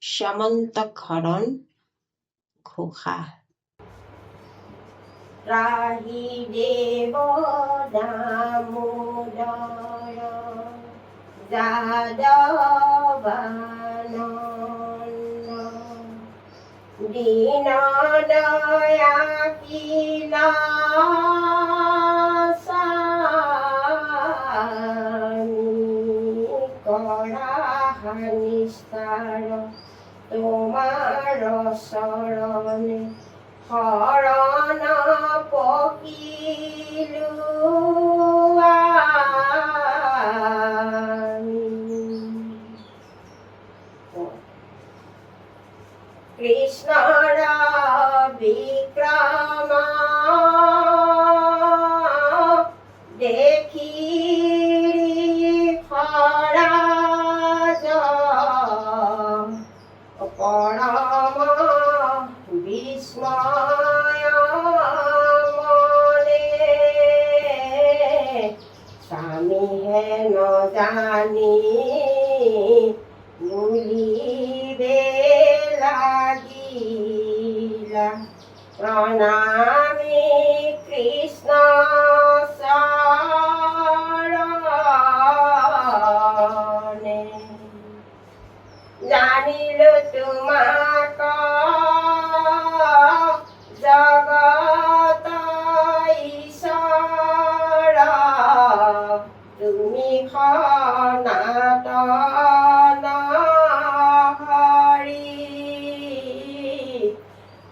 শ্যামন্তক্ষৰণ ঘোষা। ত্ৰাহি দেৱ দামোদৰ যাদৱানন্দ দীন দয়াশীলা নিস্তাৰ তোমাৰ চৰণে শৰণ পকিলো কৃষ্ণৰ বিক্ৰম দেখি পৰম বিস্ময় মনে স্বামীহে নজানি বুলিবে লাগিলা প্ৰণামী কৃষ্ণ চৰণে জানিলো তোমাক জগত ঈশ্বৰ তুমি সনাতন হৰি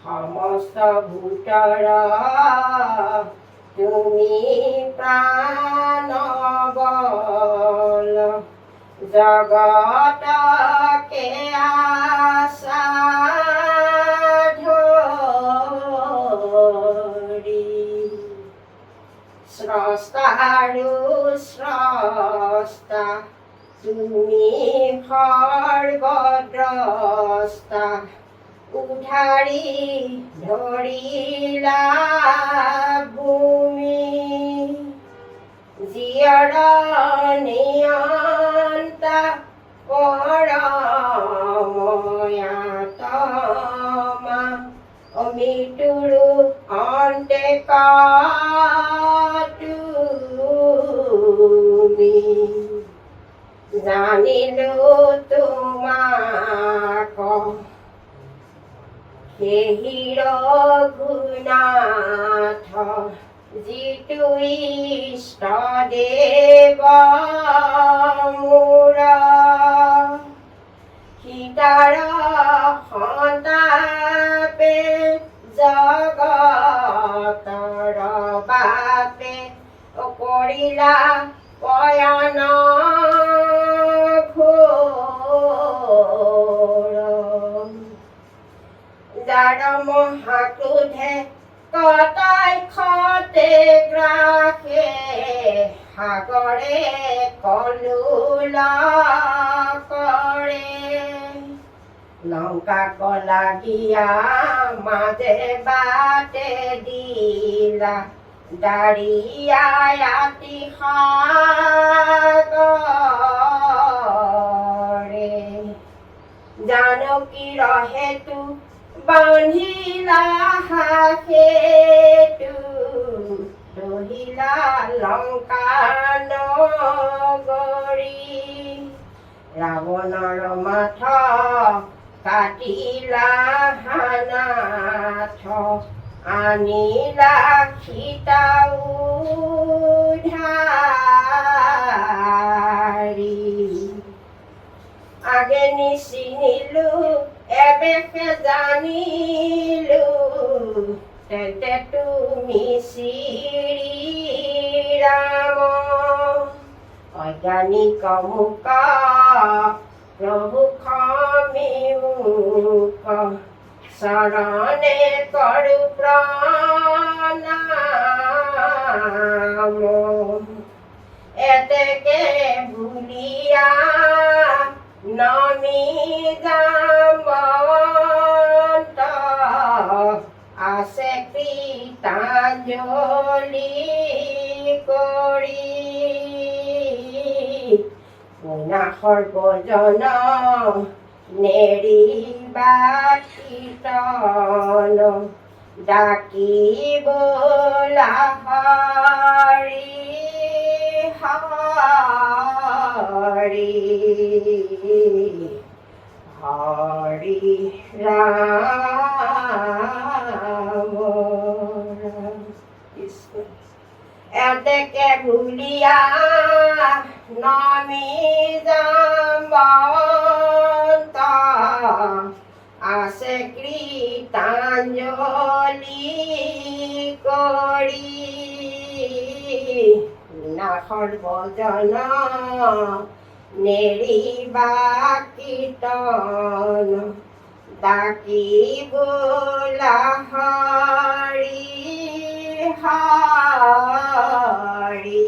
সমস্ত ভূতৰ তুমি প্ৰাণবল জগতকে আশা ধৰি স্ৰষ্টাৰো স্ৰষ্টা তুমি সৰ্বদ্ৰষ্টা উধাৰি ধৰিলা ভূমি জীয়ৰ নিয়ন্তা পৰময়াতমা অমৃত্যুৰো অন্তে তুমি জানিলো তোমাক সেহি ৰঘুনাথ যিটো ইষ্ট দেৱ মোৰ সীতাৰ সন্তাপে জগতৰ বাপে কৰিলা পয়ন ঘোৰ যাৰ মহাক্ৰোধে কটাক্ষতে গ্ৰাসে সাগৰে কলোল কৰে লংকাক লাগিয়া মাজে বাটে দিলা দাৰিয়াই আতি সাগৰে জানকীৰ হেতু বান্ধিলা হেতু ৰহিলা লংকা নগৰী ৰাৱণৰ মাথা কাটিলা হানাথ আনিলা সীতা উধাৰি আগে নিচিনিলো এবেকে জানিলো তেন্তে তুমি শ্ৰীৰাম অজ্ঞানিক মুক প্ৰভু ক্ষমি মুক শৰণে কৰো প্ৰণাম এতেকে ভুলিয়া নমি যামন্ত আছে কৃতাঞ্জলি কৰি বিনা সৰ্বজন নেৰিবা কীৰ্তন ডাকিবলা হৰি হৰি হৰি ৰাম কৃষ্ণ এতেকে ভুলিয়া নামি যামন্ত আছে কৃতাঞ্জলি কৰি নাখৰ ভজন নেৰিবা কীৰ্তন ডাকিবলা হৰি হৰি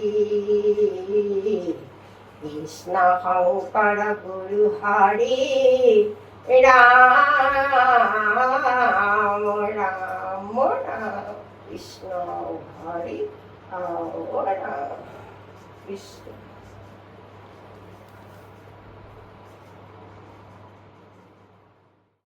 কৃষ্ণ শংকৰ গুৰু হৰি ৰাম ৰাম ৰাম কৃষ্ণ হৰি ৰাম কৃষ্ণ